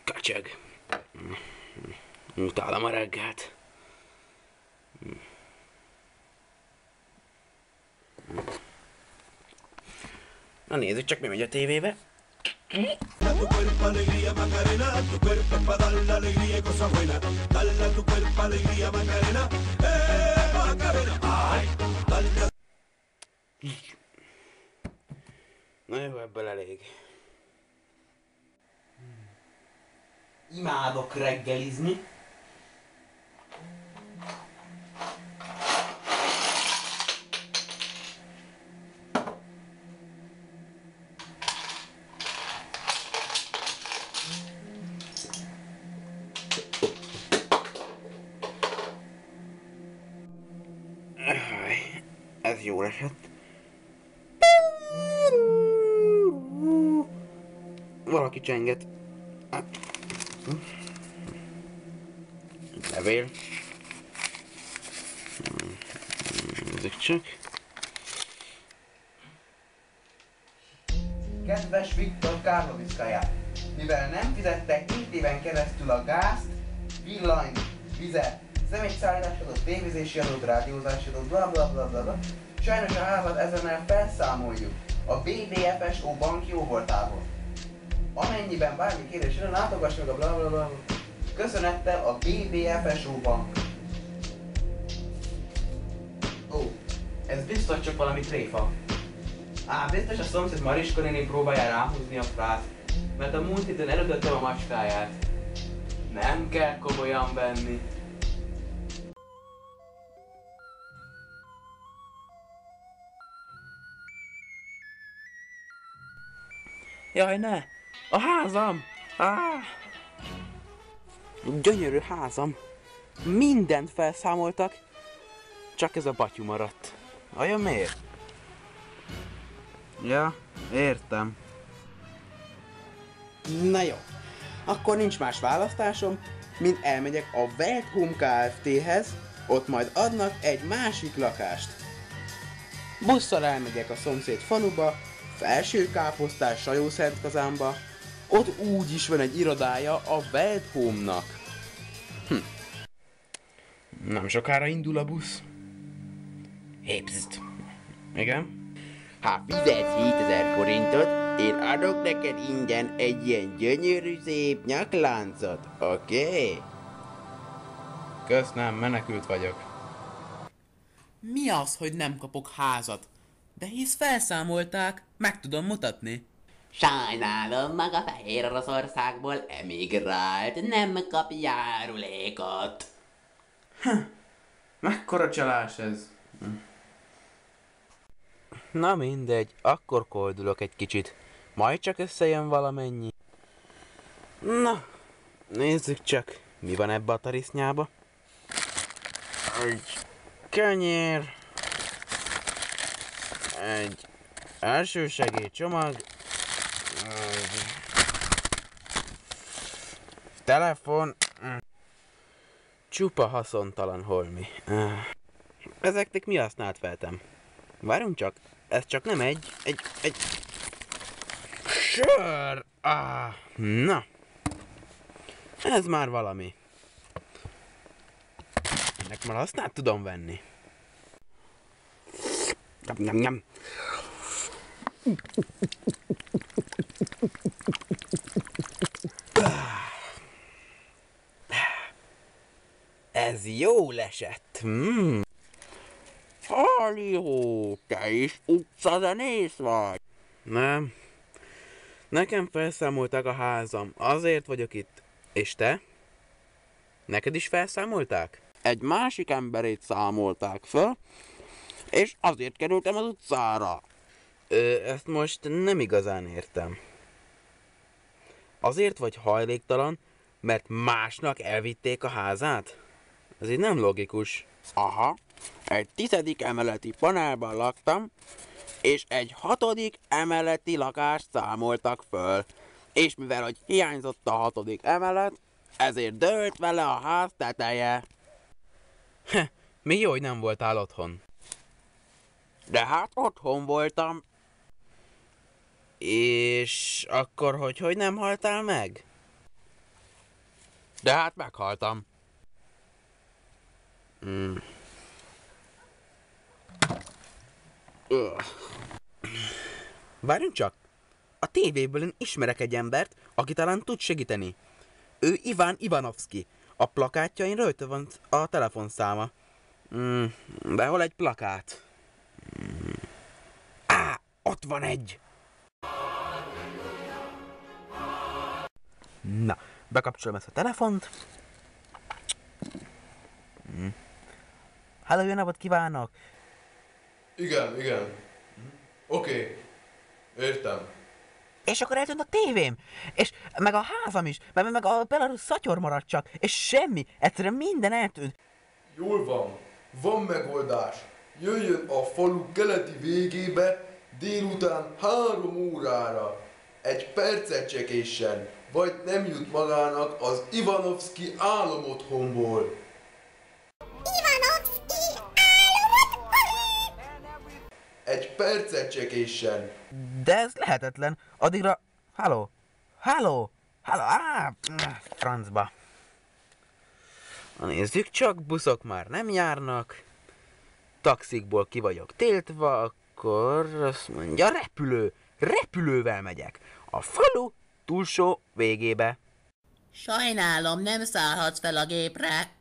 Kacseg. Utálom a reggelt. Na nézzük csak, mi megy a tévébe. Tu cuerpo alegría Macarena, tu cuerpo es para dar la alegría y cosas buenas. Dale a tu cuerpo alegría Macarena, Macarena, ay, dale. Na jó, ebből elég. Imádok reggelizni. Ez jól esett. Valaki csenget. Levél. Nézzük csak. Kedves Viktor Karloviszkaja! Mivel nem fizettek 7 éven keresztül a gázt, villanyt, vizet, személyszállításodot, tévézési adót, rádiózási adót, blablabla, sajnos a házat ezennel felszámoljuk a BDFSO bank jóvoltából. Amennyiben bármi kérdés jön, látogass meg a blablabla. Köszönettel a BDFSO bank. Ó, ez biztos csak valami tréfa. Biztos a szomszéd Mariska néni próbálja ráhúzni a frát, mert a múlt héten elütöttem a macskáját. Nem kell komolyan venni. Jaj, ne! A házam! Gyönyörű házam! Mindent felszámoltak, csak ez a batyú maradt. Vajon miért? Ja, értem. Na jó, akkor nincs más választásom, mint elmegyek a Welthome Kft-hez, ott majd adnak egy másik lakást. Busszal elmegyek a szomszéd faluba, Felsőkáposztás Sajószentkazánba, ott úgyis van egy irodája a Welthome-nak. Nem sokára indul a busz. Hépszt. Igen? Ha fizetsz 7000 forintot, én adok neked ingyen egy ilyen gyönyörű szép nyakláncot, oké? Kösz, nem, menekült vagyok. Mi az, hogy nem kapok házat? De hisz felszámolták, meg tudom mutatni. Sajnálom, maga Fehér Oroszországból emigrált, nem kap járulékot. Mekkora csalás ez? Na mindegy, akkor koldulok egy kicsit. Majd csak összejön valamennyi. Na, nézzük csak, mi van ebbe a tarisznyába. Egy kenyér. Egy elsősegélycsomag. Egy telefon. Csupa haszontalan holmi. Ezeknek mi használt feltem? Várjunk csak, ez csak nem egy sör! Na, ez már valami. Ennek már hasznát tudom venni. Nyam. Ez jól esett. Halihó, te is utcazenész vagy? Nem. Nekem felszámolták a házam. Azért vagyok itt. És te? Neked is felszámolták? Egy másik emberét számolták föl, és azért kerültem az utcára. Ezt most nem igazán értem. Azért vagy hajléktalan, mert másnak elvitték a házát? Ez így nem logikus. Aha, egy 10. emeleti panelban laktam, és egy 6. emeleti lakást számoltak föl. És mivel hogy hiányzott a 6. emelet, ezért dőlt vele a ház teteje. Mi jó, hogy nem voltál otthon. De hát otthon voltam. És akkor hogy nem haltál meg? De hát meghaltam. Várjunk csak! A tévéből én ismerek egy embert, aki talán tud segíteni. Ő Iván Ivanovszki. A plakátjain rajta van a telefonszáma. De hol egy plakát? Ott van egy! Na, bekapcsolom ezt a telefont. Halló, jó napot kívánok! Igen. Oké. Értem. És akkor eltűnt a tévém, és meg a házam is, meg a Belarus szatyor maradt csak, és semmi, egyszerűen minden eltűnt. Jól van. Van megoldás. Jöjjön a falu keleti végébe délután 3 órára. Egy percet csekésen, vagy nem jut magának az Ivanovszki álomotthonból. Egy percet csekésen. De ez lehetetlen, addigra... Halló, francba. Na nézzük csak, buszok már nem járnak, taxikból ki vagyok tiltva, akkor azt mondja, repülővel megyek. A falu túlsó végébe. Sajnálom, nem szállhatsz fel a gépre.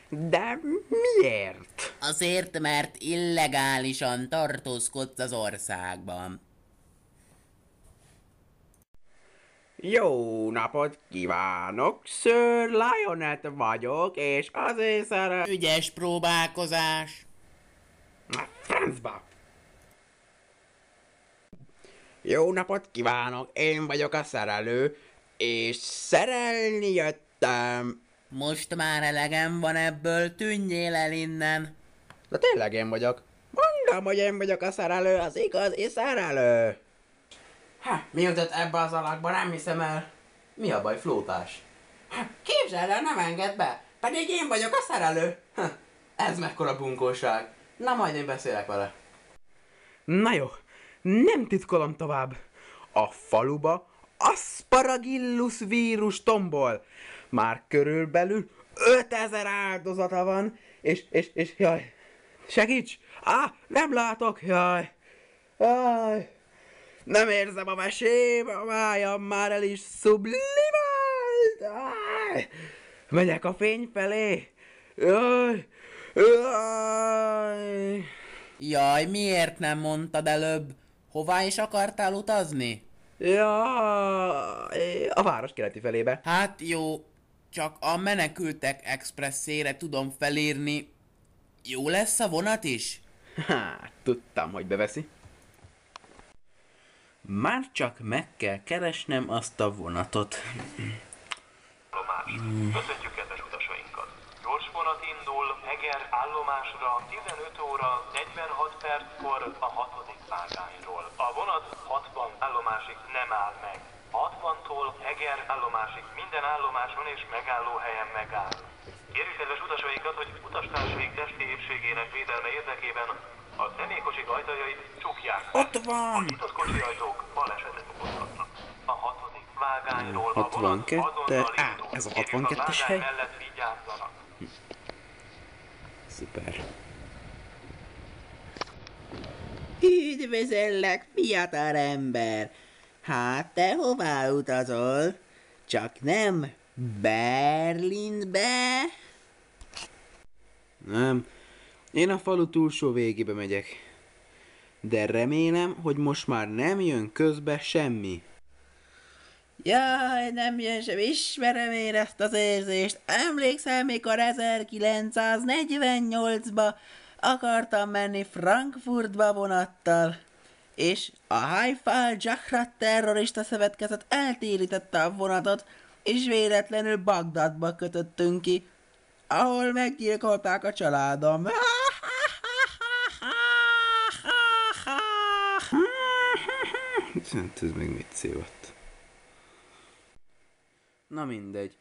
De miért? Azért, mert illegálisan tartózkodsz az országban. Jó napot kívánok, Sir Lionett vagyok, és azért szeretném... Ügyes próbálkozás. Francba! Jó napot kívánok, én vagyok a szerelő, és szerelni jöttem. Most már elegem van ebből, tűnjél el innen. De tényleg én vagyok. Mondom, hogy én vagyok a szerelő, az igazi szerelő. Mi jutott ebbe az alakba, nem hiszem el. Mi a baj, flótás? Képzeld el, nem enged be, pedig én vagyok a szerelő. Ez mekkora bunkóság. Na majd én beszélek vele. Na jó, nem titkolom tovább. A faluba Aspergillus vírus tombol. Már körülbelül 5000 áldozata van, és jaj, segíts! Nem látok, jaj! Nem érzem a mesém, a májam már el is sublimált! Megyek a fény felé! Jaj, miért nem mondtad előbb? Hová is akartál utazni? A város keleti felébe. Hát jó, csak a Menekültek Expresszére tudom felírni. Jó lesz a vonat is? Tudtam, hogy beveszi. Már csak meg kell keresnem azt a vonatot. Köszöntjük kedves utasainkat! Gyors vonat indul Eger állomásra 15 óra 46 perckor a 6. vágányról. A vonat 60 állomásig nem áll meg. 60-tól Eger állomásig minden állomáson és megállóhelyen megáll. Kérjük kedves utasainkat, hogy utastársaik testi épségének védelme érdekében a személykocsik ajtajait csukják. Ott van! A nyitott kocsi ajtók balesetet okozhatnak. A 6. vágányról a 62, vonat azonnal indul. ez a Kérjük 62-es hely? vágány mellett vigyázzanak. Szuper. Üdvözöllek, fiatal ember! Hát te hová utazol? Csak nem Berlinbe? Nem, én a falu túlsó végébe megyek. De remélem, hogy most már nem jön közbe semmi. Jaj, nem jön sem, ismerem én ezt az érzést. Emlékszel, mikor 1948-ba akartam menni Frankfurtba vonattal, és a Haifal Jahrat terrorista szövetkezet eltérítette a vonatot, és véletlenül Bagdadba kötöttünk ki, ahol meggyilkolták a családom. Ez még mit szívott? Na mindegy.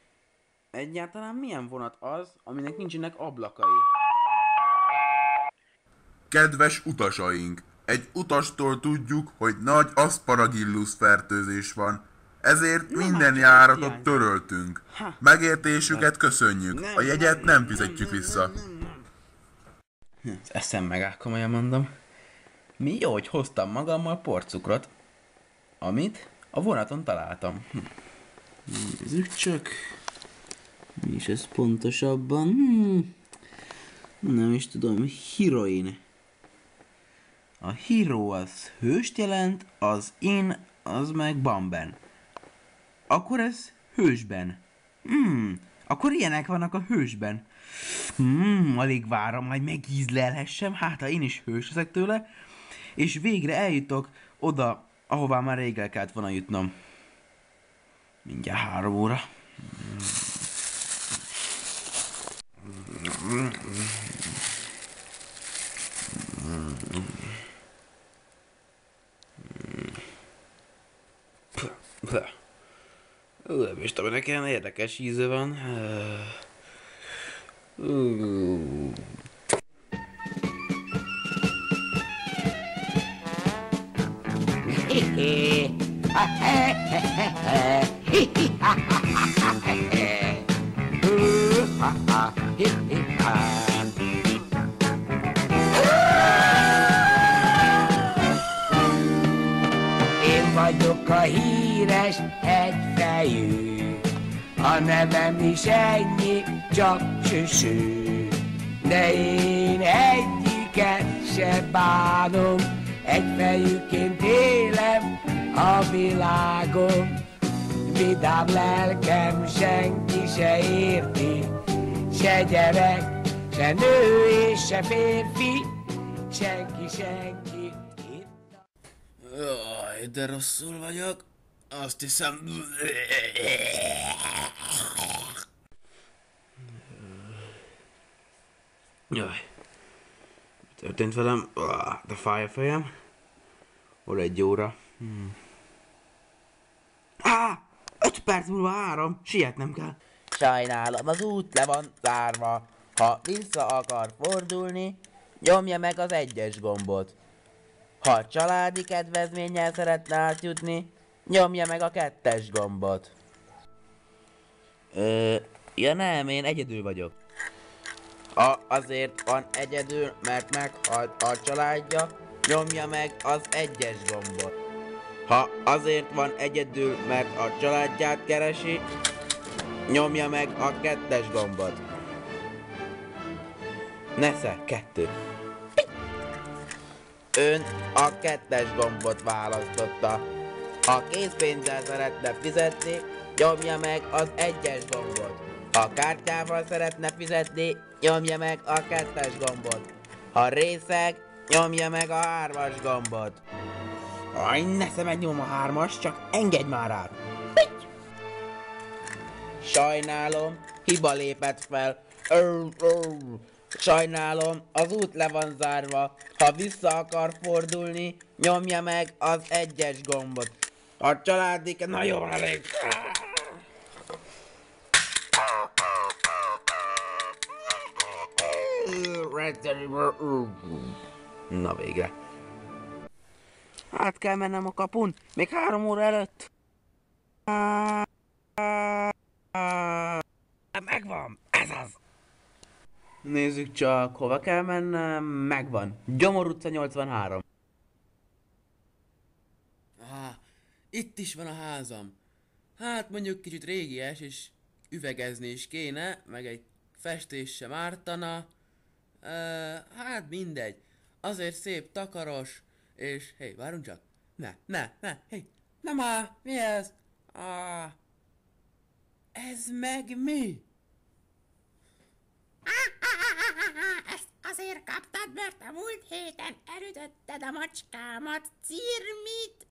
Egyáltalán milyen vonat az, aminek nincsenek ablakai? Kedves utasaink! Egy utastól tudjuk, hogy nagy aszparagillus fertőzés van, ezért minden járatot töröltünk. Megértésüket köszönjük, a jegyet nem fizetjük vissza. Eszem meg, komolyan mondom. Mi jó, hogy hoztam magammal porcukrot, amit a vonaton találtam. Nézzük csak. Mi is ez pontosabban? Nem is tudom, heroin. A hero az hőst jelent, az in az meg bamben. Akkor ez hősben. Akkor ilyenek vannak a hősben. Alig várom, majd megízlelhessem, hát ha én is hős leszek tőle, és végre eljutok oda, ahová már rég el kellett volna jutnom. Mindjárt 3 óra. Nem is tudom, nekem érdekes íze van. Én vagyok a híres egyfejű, a nevem is ennyi, csak süsű. De én egyiket se bánom, egyfejűként élem a világon. Vidám lelkem senki se érti, se gyerek, se nő és se férfi, senki. Jaj, de rosszul vagyok. Azt hiszem... Jaj. Mi történt velem? De fáj a fejem. Hol 1 óra? 5 perc múlva 3. Sietnem kell. Sajnálom, az út le van zárva. Ha vissza akar fordulni, nyomja meg az 1-es gombot. Ha családi kedvezménnyel szeretne átjutni, nyomja meg a 2-es gombot. Ja nem, én egyedül vagyok. Azért van egyedül, mert meghalt a családja, nyomja meg az 1-es gombot. Ha azért van egyedül, mert a családját keresi, nyomja meg a 2-es gombot. Nesze, 2. Ön a 2-es gombot választotta. Ha készpénzzel szeretne fizetni, nyomja meg az 1-es gombot. Ha kártyával szeretne fizetni, nyomja meg a 2-es gombot. Ha részeg, nyomja meg a 3-as gombot. Nesze megnyom a 3-as, csak engedj már át. Sajnálom, hiba lépett fel. Sajnálom, az út le van zárva. Ha vissza akar fordulni, nyomja meg az 1-es gombot. A családi... Na jó, elég. Na végre. Át kell mennem a kapun, még 3 óra előtt. Megvan, ez az. Nézzük csak, hova kell mennem, megvan. Gyomor utca 83. Itt is van a házam. Hát mondjuk kicsit régies, és üvegezni is kéne, meg egy festés sem ártana. Hát mindegy. Azért szép, takaros, és hé, várjunk csak. Ne, hé, nem mi ez? Ez meg mi? Ezt azért kaptad, mert a múlt héten elütötted a macskámat, Cirmit.